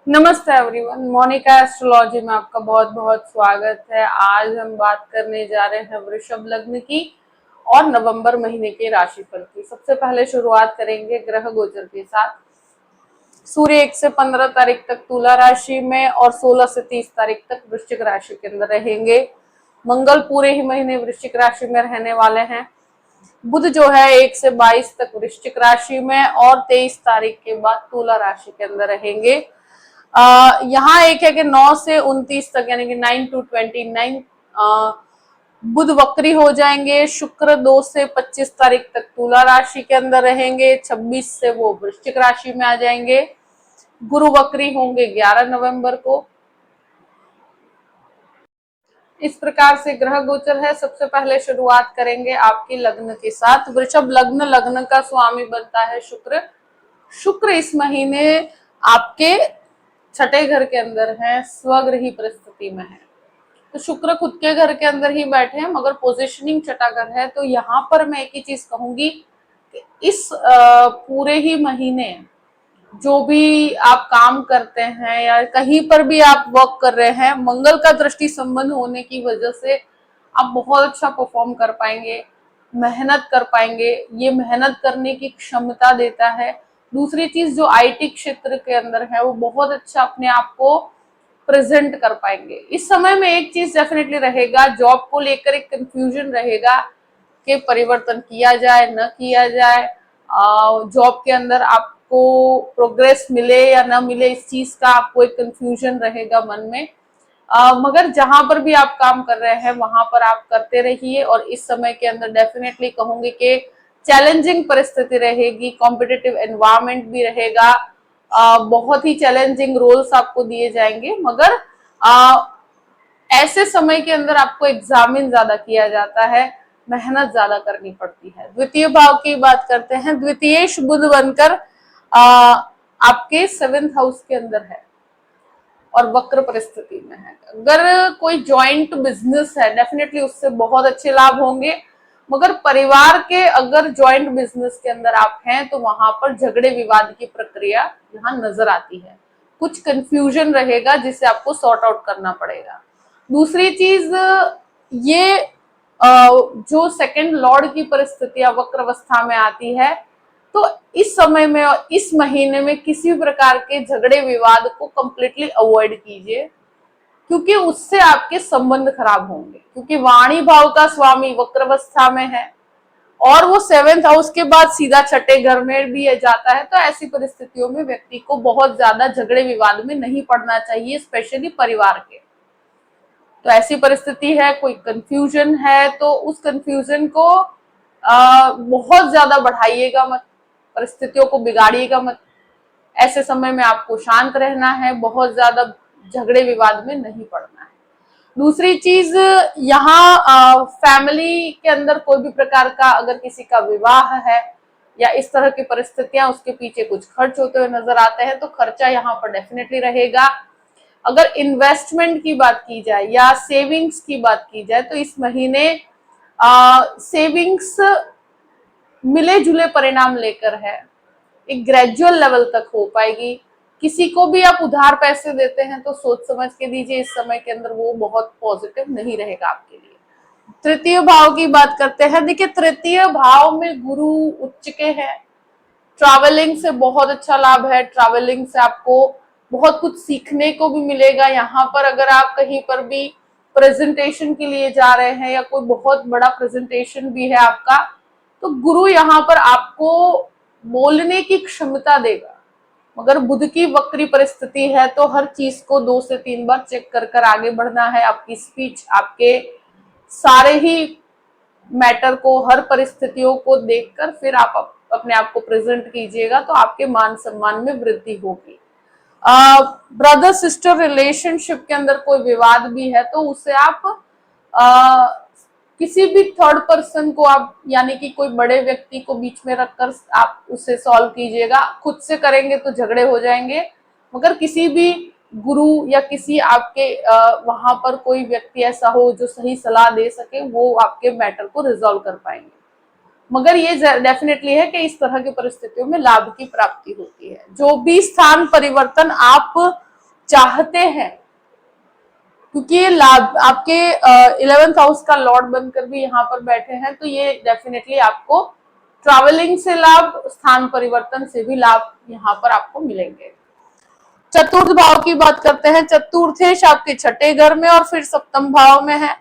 नमस्ते everyone, Monika astrology में आपका बहुत बहुत स्वागत है। आज हम बात करने जा रहे हैं वृषभ लग्न की और नवंबर महीने के राशिफल की। सबसे पहले शुरुआत करेंगे ग्रह गोचर के साथ। सूर्य 1 से 15 तारीख तक तुला राशि में और 16 से 30 तारीख तक वृश्चिक राशि के अंदर रहेंगे। मंगल पूरे ही महीने वृश्चिक राशि में रहने वाले हैं। बुध जो है 1 से 22 तक वृश्चिक राशि में और 23 तारीख के बाद तुला राशि के अंदर रहेंगे। यहाँ एक है कि 9 से 29 तक यानी कि 9 to 29 बुध वक्री हो जाएंगे। शुक्र 2 से 25 तारीख तक तुला राशि के अंदर रहेंगे। 26 से वो वृश्चिक राशि में आ जाएंगे। गुरु वक्री होंगे 11 नवंबर को। इस प्रकार से ग्रह गोचर है। सबसे पहले शुरुआत करेंगे आपके लग्न के साथ। वृषभ लग्न, लग्न का स्वामी बनता है शुक्र। शुक्र इस महीने आपके छठे घर के अंदर है, स्वगृही परिस्थिति में है। तो शुक्र खुद के घर के अंदर ही बैठे हैं, मगर पोजिशनिंग छठा घर है। तो यहाँ पर मैं एक ही चीज कहूंगी कि इस पूरे ही महीने जो भी आप काम करते हैं या कहीं पर भी आप वर्क कर रहे हैं, मंगल का दृष्टि संबंध होने की वजह से आप बहुत अच्छा परफॉर्म कर पाएंगे, मेहनत कर पाएंगे। ये मेहनत करने की क्षमता देता है। दूसरी चीज, जो आईटी क्षेत्र के अंदर है वो बहुत अच्छा अपने आप को प्रेजेंट कर पाएंगे। इस समय में एक चीज डेफिनेटली रहेगा, जॉब को लेकर एक कंफ्यूजन रहेगा कि परिवर्तन किया जाए न किया जाए, जॉब के अंदर आपको प्रोग्रेस मिले या ना मिले, इस चीज का आपको एक कंफ्यूजन रहेगा मन में। मगर जहां पर भी आप काम कर रहे हैं वहां पर आप करते रहिए और इस समय के अंदर डेफिनेटली कहूंगी कि चैलेंजिंग परिस्थिति रहेगी, कॉम्पिटिटिव एनवायरमेंट भी रहेगा। बहुत ही चैलेंजिंग रोल्स आपको दिए जाएंगे, मगर ऐसे समय के अंदर आपको एग्जामिन ज्यादा किया जाता है, मेहनत ज्यादा करनी पड़ती है। द्वितीय भाव की बात करते हैं। द्वितीयेश बुध बनकर आपके 7th हाउस के अंदर है और वक्र परिस्थिति में है। अगर कोई जॉइंट बिजनेस है, डेफिनेटली उससे बहुत अच्छे लाभ होंगे, मगर परिवार के अगर जॉइंट बिजनेस के अंदर आप हैं तो वहां पर झगड़े विवाद की प्रक्रिया यहाँ नजर आती है। कुछ कंफ्यूजन रहेगा जिसे आपको सॉर्ट आउट करना पड़ेगा। दूसरी चीज, ये जो सेकंड लॉर्ड की परिस्थितियां वक्र अवस्था में आती है, तो इस समय में और इस महीने में किसी भी प्रकार के झगड़े विवाद को कंप्लीटली अवॉइड कीजिए, क्योंकि उससे आपके संबंध खराब होंगे। क्योंकि वाणी भाव का स्वामी वक्रावस्था में है और वो 7th हाउस के बाद सीधा छठे घर में भी जाता है। तो ऐसी परिस्थितियों में व्यक्ति को बहुत ज्यादा झगड़े विवाद में नहीं पड़ना चाहिए, स्पेशली परिवार के। तो ऐसी परिस्थिति है, कोई कंफ्यूजन है तो उस कंफ्यूजन को बहुत ज्यादा बढ़ाइएगा मत, परिस्थितियों को बिगाड़िएगा मत। ऐसे समय में आपको शांत रहना है, बहुत ज्यादा झगड़े विवाद में नहीं पड़ना है। दूसरी चीज, यहाँ फैमिली के अंदर कोई भी प्रकार का अगर किसी का विवाह है या इस तरह की परिस्थितियां, उसके पीछे कुछ खर्च होते हुए नजर आते हैं, तो खर्चा यहाँ पर डेफिनेटली रहेगा। अगर इन्वेस्टमेंट की बात की जाए या सेविंग्स की बात की जाए, तो इस महीने सेविंग्स मिले जुले परिणाम लेकर है, एक ग्रेजुअल लेवल तक हो पाएगी। किसी को भी आप उधार पैसे देते हैं तो सोच समझ के दीजिए, इस समय के अंदर वो बहुत पॉजिटिव नहीं रहेगा आपके लिए। तृतीय भाव की बात करते हैं। देखिए, तृतीय भाव में गुरु उच्च के है। ट्रैवलिंग से बहुत अच्छा लाभ है। ट्रैवलिंग से आपको बहुत कुछ सीखने को भी मिलेगा। यहाँ पर अगर आप कहीं पर भी प्रेजेंटेशन के लिए जा रहे हैं या कोई बहुत बड़ा प्रेजेंटेशन भी है आपका, तो गुरु यहाँ पर आपको बोलने की क्षमता देगा। मगर बुध की वक्री परिस्थिति है तो हर चीज को 2 से 3 बार चेक कर कर आगे बढ़ना है। आपकी स्पीच, आपके सारे ही मैटर को, हर परिस्थितियों को देखकर फिर आप अपने आप को प्रेजेंट कीजिएगा, तो आपके मान सम्मान में वृद्धि होगी। ब्रदर सिस्टर रिलेशनशिप के अंदर कोई विवाद भी है तो उसे आप किसी भी थर्ड पर्सन को आप, यानी कि कोई बड़े व्यक्ति को बीच में रखकर आप उसे सॉल्व कीजिएगा। खुद से करेंगे तो झगड़े हो जाएंगे, मगर किसी भी गुरु या किसी आपके वहां पर कोई व्यक्ति ऐसा हो जो सही सलाह दे सके, वो आपके मैटर को रिजॉल्व कर पाएंगे। मगर ये डेफिनेटली है कि इस तरह की परिस्थितियों में लाभ की प्राप्ति होती है। जो भी स्थान परिवर्तन आप चाहते हैं, क्योंकि ये लाभ आपके 11th हाउस का लॉर्ड बनकर भी यहाँ पर बैठे हैं, तो ये डेफिनेटली आपको ट्रैवलिंग से लाभ, स्थान परिवर्तन से भी लाभ यहाँ पर आपको मिलेंगे। चतुर्थ भाव की बात करते हैं। चतुर्थेश आपके छठे घर में और फिर सप्तम भाव में है।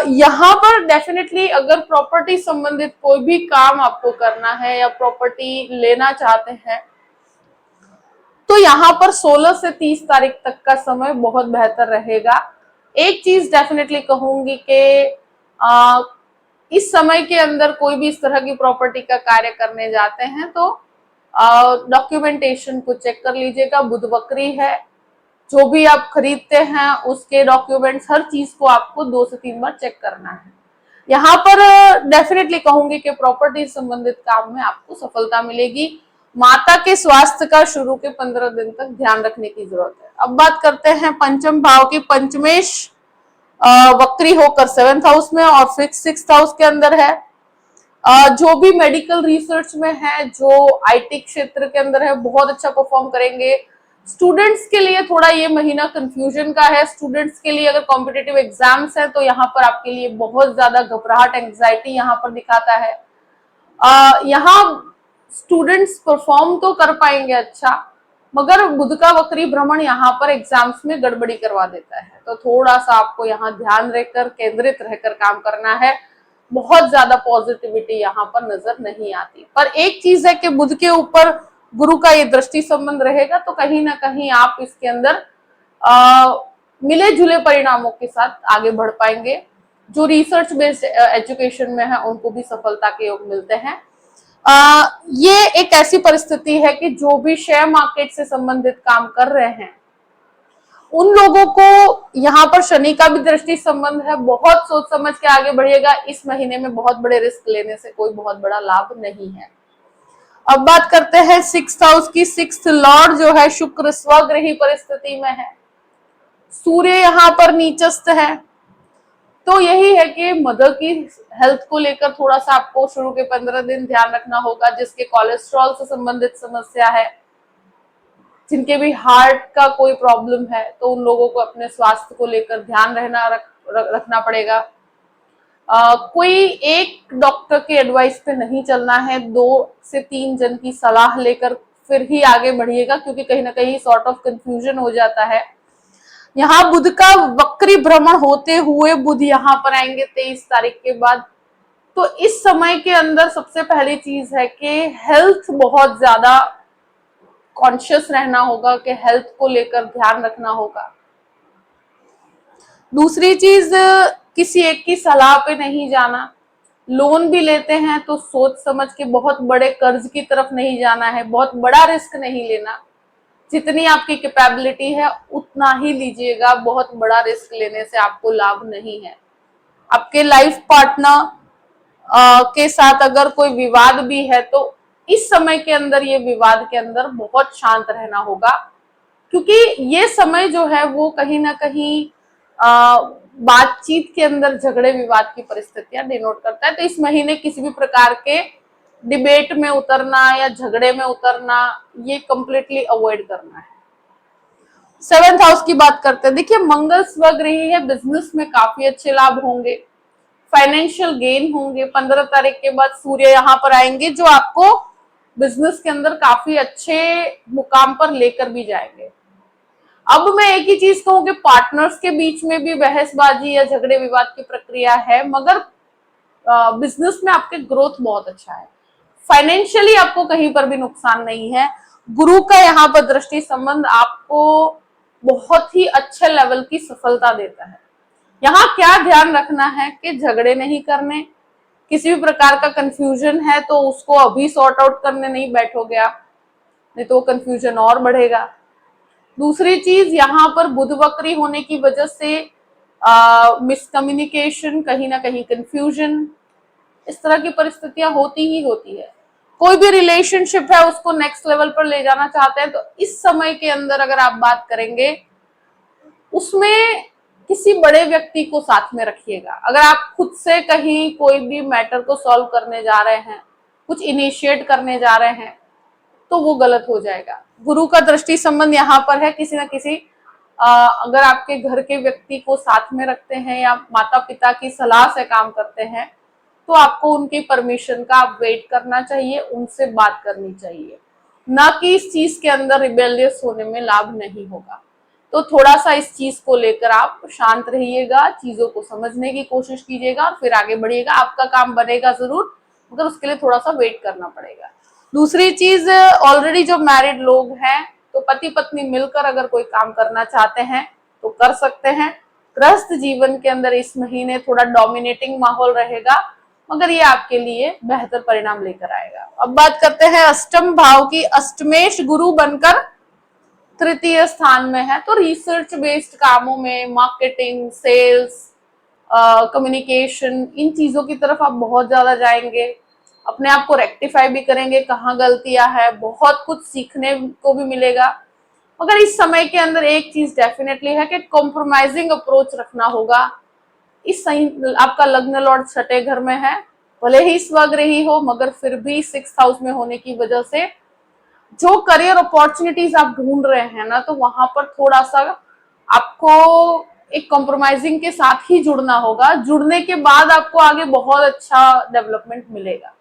यहाँ पर डेफिनेटली अगर प्रॉपर्टी संबंधित कोई भी काम आपको करना है या प्रॉपर्टी लेना चाहते हैं, तो यहाँ पर 16 से 30 तारीख तक का समय बहुत बेहतर रहेगा। एक चीज डेफिनेटली कहूंगी कि इस समय के अंदर कोई भी इस तरह की प्रॉपर्टी का कार्य करने जाते हैं तो डॉक्यूमेंटेशन को चेक कर लीजिएगा। बुध वक्री है, जो भी आप खरीदते हैं उसके डॉक्यूमेंट्स, हर चीज को आपको 2 से 3 बार चेक करना है। यहाँ पर डेफिनेटली कहूंगी कि प्रॉपर्टी संबंधित काम में आपको सफलता मिलेगी। माता के स्वास्थ्य का शुरू के 15 दिन तक ध्यान रखने की जरूरत है। अब बात करते हैं पंचम भाव की। पंचमेश वक्री होकर 7th हाउस में और फिक्स 6th हाउस के अंदर है। जो भी मेडिकल रिसर्च में है, जो आईटी क्षेत्र के अंदर है, बहुत अच्छा परफॉर्म करेंगे। स्टूडेंट्स के लिए थोड़ा ये महीना कंफ्यूजन का है। स्टूडेंट्स के लिए अगर कॉम्पिटिटिव एग्जाम्स है तो यहाँ पर आपके लिए बहुत ज्यादा घबराहट, एंग्जाइटी यहाँ पर दिखाता है। यहाँ स्टूडेंट्स परफॉर्म तो कर पाएंगे अच्छा, मगर बुध का वक्री भ्रमण यहाँ पर एग्जाम्स में गड़बड़ी करवा देता है, तो थोड़ा सा आपको यहाँ ध्यान रहकर, केंद्रित रहकर काम करना है। बहुत ज्यादा पॉजिटिविटी यहाँ पर नजर नहीं आती। पर एक चीज है कि बुध के ऊपर गुरु का ये दृष्टि संबंध रहेगा, तो कहीं ना कहीं आप इसके अंदर मिले जुले परिणामों के साथ आगे बढ़ पाएंगे। जो रिसर्च बेस्ड एजुकेशन में है उनको भी सफलता के योग मिलते हैं। ये एक ऐसी परिस्थिति है कि जो भी शेयर मार्केट से संबंधित काम कर रहे हैं उन लोगों को यहाँ पर शनि का भी दृष्टि संबंध है। बहुत सोच समझ के आगे बढ़िएगा। इस महीने में बहुत बड़े रिस्क लेने से कोई बहुत बड़ा लाभ नहीं है। अब बात करते हैं 6th हाउस की। 6th लॉर्ड जो है शुक्र स्वगृही परिस्थिति में है, सूर्य यहाँ पर नीचस्थ है, तो यही है कि मदर की हेल्थ को लेकर थोड़ा सा आपको शुरू के 15 दिन ध्यान रखना होगा। जिसके कोलेस्ट्रॉल से संबंधित समस्या है, जिनके भी हार्ट का कोई प्रॉब्लम है, तो उन लोगों को अपने स्वास्थ्य को लेकर ध्यान रखना पड़ेगा। कोई एक डॉक्टर के एडवाइस पे नहीं चलना है, 2 से 3 जन की सलाह लेकर फिर ही आगे बढ़िएगा, क्योंकि कहीं ना कहीं सॉर्ट ऑफ कंफ्यूजन हो जाता है। यहाँ बुध का वक्री भ्रमण होते हुए बुध यहाँ पर आएंगे 23 तारीख के बाद। तो इस समय के अंदर सबसे पहली चीज है कि हेल्थ बहुत ज्यादा कॉन्शियस रहना होगा, कि हेल्थ को लेकर ध्यान रखना होगा। दूसरी चीज, किसी एक की सलाह पे नहीं जाना। लोन भी लेते हैं तो सोच समझ के, बहुत बड़े कर्ज की तरफ नहीं जाना है, बहुत बड़ा रिस्क नहीं लेना। जितनी आपकी कैपेबिलिटी है उतना ही लीजिएगा। बहुत बड़ा रिस्क लेने से आपको लाभ नहीं है। आपके लाइफ पार्टनर के साथ अगर कोई विवाद भी है तो इस समय के अंदर, ये विवाद के अंदर बहुत शांत रहना होगा, क्योंकि ये समय जो है वो कहीं ना कहीं बातचीत के अंदर झगड़े विवाद की परिस्थितियां डिनोट करता है। तो इस महीने किसी भी प्रकार के डिबेट में उतरना या झगड़े में उतरना, ये कंप्लीटली अवॉइड करना है। 7th हाउस की बात करते हैं। देखिए, मंगल स्वगृही है, बिजनेस में काफी अच्छे लाभ होंगे, फाइनेंशियल गेन होंगे। 15 तारीख के बाद सूर्य यहाँ पर आएंगे, जो आपको बिजनेस के अंदर काफी अच्छे मुकाम पर लेकर भी जाएंगे। अब मैं एक ही चीज कहूँ कि पार्टनर्स के बीच में भी बहसबाजी या झगड़े विवाद की प्रक्रिया है, मगर बिजनेस में आपके ग्रोथ बहुत अच्छा है। फाइनेंशियली आपको कहीं पर भी नुकसान नहीं है। गुरु का यहाँ पर दृष्टि संबंध आपको बहुत ही अच्छे लेवल की सफलता देता है। यहाँ क्या ध्यान रखना है कि झगड़े नहीं करने, किसी भी प्रकार का कंफ्यूजन है तो उसको अभी सॉर्ट आउट करने नहीं बैठोगे आप, नहीं तो कंफ्यूजन और बढ़ेगा। दूसरी चीज, यहाँ पर बुध वक्री होने की वजह से मिसकम्युनिकेशन, कहीं ना कहीं कंफ्यूजन, इस तरह की परिस्थितियां होती ही होती है। कोई भी रिलेशनशिप है उसको नेक्स्ट लेवल पर ले जाना चाहते हैं, तो इस समय के अंदर अगर आप बात करेंगे उसमें किसी बड़े व्यक्ति को साथ में रखिएगा। अगर आप खुद से कहीं कोई भी मैटर को सॉल्व करने जा रहे हैं, कुछ इनिशिएट करने जा रहे हैं, तो वो गलत हो जाएगा। गुरु का दृष्टि संबंध यहाँ पर है, किसी ना किसी अगर आपके घर के व्यक्ति को साथ में रखते हैं या माता पिता की सलाह से काम करते हैं तो आपको उनकी परमिशन का आप वेट करना चाहिए, उनसे बात करनी चाहिए, ना कि इस चीज के अंदर रिबेलियस होने में लाभ नहीं होगा। तो थोड़ा सा इस चीज को लेकर आप शांत रहिएगा, चीजों को समझने की कोशिश कीजिएगा और फिर आगे बढ़िएगा। आपका काम बनेगा जरूर, मगर उसके लिए थोड़ा सा वेट करना पड़ेगा। दूसरी चीज, ऑलरेडी जो मैरिड लोग हैं तो पति पत्नी मिलकर अगर कोई काम करना चाहते हैं तो कर सकते हैं। गृहस्थ जीवन के अंदर इस महीने थोड़ा डोमिनेटिंग माहौल रहेगा, मगर ये आपके लिए बेहतर परिणाम लेकर आएगा। अब बात करते हैं अष्टम भाव की। अष्टमेश गुरु बनकर तृतीय स्थान में है, तो रिसर्च बेस्ड कामों में, मार्केटिंग, सेल्स, कम्युनिकेशन, इन चीजों की तरफ आप बहुत ज्यादा जाएंगे। अपने आप को रेक्टिफाई भी करेंगे, कहाँ गलतियां है, बहुत कुछ सीखने को भी मिलेगा। मगर इस समय के अंदर एक चीज डेफिनेटली है कि कॉम्प्रोमाइजिंग अप्रोच रखना होगा। इस आपका लग्न लॉर्ड छठे घर में है, भले ही स्वगृही हो मगर फिर भी 6th हाउस में होने की वजह से जो करियर अपॉर्चुनिटीज आप ढूंढ रहे हैं ना, तो वहां पर थोड़ा सा आपको एक कॉम्प्रोमाइजिंग के साथ ही जुड़ना होगा। जुड़ने के बाद आपको आगे बहुत अच्छा डेवलपमेंट मिलेगा।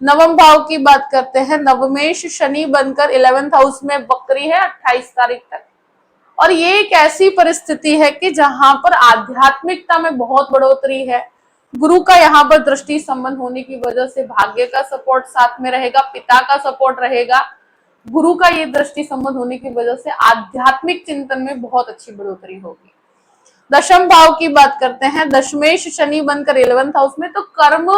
नवम भाव की बात करते हैं। नवमेश शनि बनकर 11th हाउस में वक्री है 28 तारीख तक, और ये एक ऐसी परिस्थिति है कि जहां पर आध्यात्मिकता में बहुत बढ़ोतरी है। गुरु का यहाँ पर दृष्टि संबंध होने की वजह से भाग्य का सपोर्ट साथ में रहेगा, पिता का सपोर्ट रहेगा। गुरु का ये दृष्टि संबंध होने की वजह से आध्यात्मिक चिंतन में बहुत अच्छी बढ़ोतरी होगी। दशम भाव की बात करते हैं। दशमेश शनि बनकर 11th हाउस में, तो कर्म,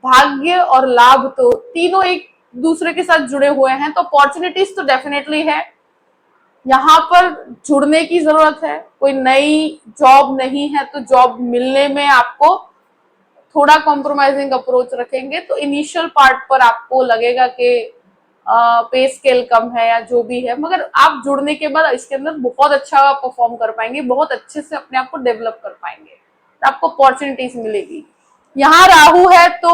भाग्य और लाभ तो तीनों एक दूसरे के साथ जुड़े हुए हैं, तो अपॉर्चुनिटीज तो डेफिनेटली है। यहाँ पर जुड़ने की जरूरत है। कोई नई जॉब नहीं है तो जॉब मिलने में आपको थोड़ा कॉम्प्रोमाइजिंग अप्रोच रखेंगे तो इनिशियल पार्ट पर आपको लगेगा कि पे स्केल कम है या जो भी है, मगर आप जुड़ने के बाद इसके अंदर बहुत अच्छा परफॉर्म कर पाएंगे, बहुत अच्छे से अपने आप को डेवलप कर पाएंगे, आपको अपॉर्चुनिटीज मिलेगी। यहाँ राहु है तो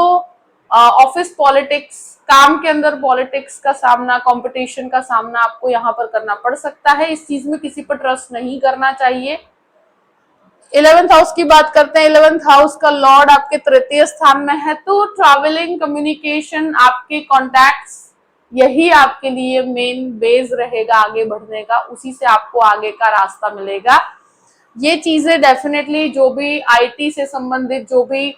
ऑफिस पॉलिटिक्स, काम के अंदर पॉलिटिक्स का सामना, कंपटीशन का सामना आपको यहाँ पर करना पड़ सकता है। इस चीज में किसी पर ट्रस्ट नहीं करना चाहिए। 11th हाउस की बात करते हैं। 11th हाउस का लॉर्ड आपके तृतीय स्थान में है, तो ट्रैवलिंग, कम्युनिकेशन, आपके कॉन्टैक्ट्स, यही आपके लिए मेन बेस रहेगा आगे बढ़ने का। उसी से आपको आगे का रास्ता मिलेगा। ये चीजें डेफिनेटली जो भी आईटी से संबंधित, जो भी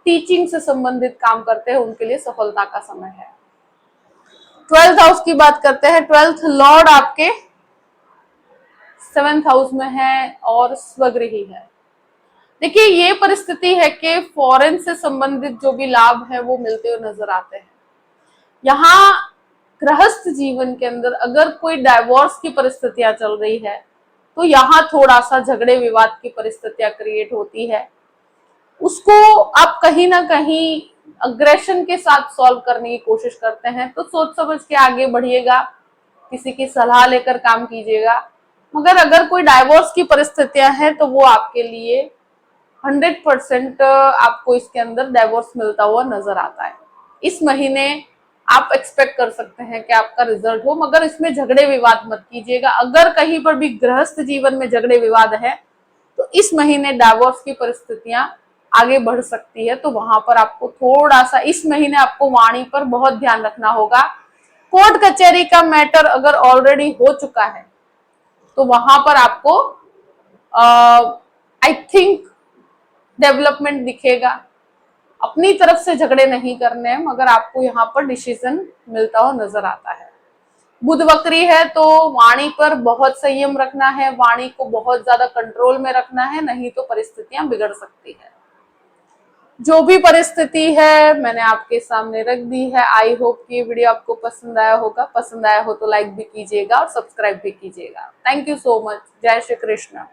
टीचिंग से संबंधित काम करते हैं उनके लिए सफलता का समय है। 12th हाउस की बात करते हैं। 12th लॉर्ड आपके 7th हाउस में है और स्वगृही है। देखिए, ये परिस्थिति है कि फॉरेन से संबंधित जो भी लाभ है वो मिलते हुए नजर आते हैं। यहाँ गृहस्थ जीवन के अंदर अगर कोई डाइवोर्स की परिस्थितियां चल रही है तो यहाँ थोड़ा सा झगड़े विवाद की परिस्थितियां क्रिएट होती है। उसको आप कहीं ना कहीं अग्रेशन के साथ सॉल्व करने की कोशिश करते हैं, तो सोच समझ के आगे बढ़िएगा, किसी की सलाह लेकर काम कीजिएगा। मगर अगर कोई डाइवोर्स की परिस्थितियां हैं तो वो आपके लिए 100% आपको इसके अंदर डाइवोर्स मिलता हुआ नजर आता है। इस महीने आप एक्सपेक्ट कर सकते हैं कि आपका रिजल्ट हो, मगर इसमें झगड़े विवाद मत कीजिएगा। अगर कहीं पर भी गृहस्थ जीवन में झगड़े विवाद है तो इस महीने डाइवोर्स की परिस्थितियां आगे बढ़ सकती है, तो वहां पर आपको थोड़ा सा इस महीने आपको वाणी पर बहुत ध्यान रखना होगा। कोर्ट कचहरी का मैटर अगर ऑलरेडी हो चुका है तो वहां पर आपको आई थिंक डेवलपमेंट दिखेगा। अपनी तरफ से झगड़े नहीं करने हैं, मगर आपको यहाँ पर डिसीजन मिलता हुआ नजर आता है। बुध वक्री है तो वाणी पर बहुत संयम रखना है, वाणी को बहुत ज्यादा कंट्रोल में रखना है, नहीं तो परिस्थितियां बिगड़ सकती है। जो भी परिस्थिति है मैंने आपके सामने रख दी है। आई होप कि ये वीडियो आपको पसंद आया होगा। पसंद आया हो तो लाइक भी कीजिएगा और सब्सक्राइब भी कीजिएगा। Thank you so much. जय श्री कृष्ण।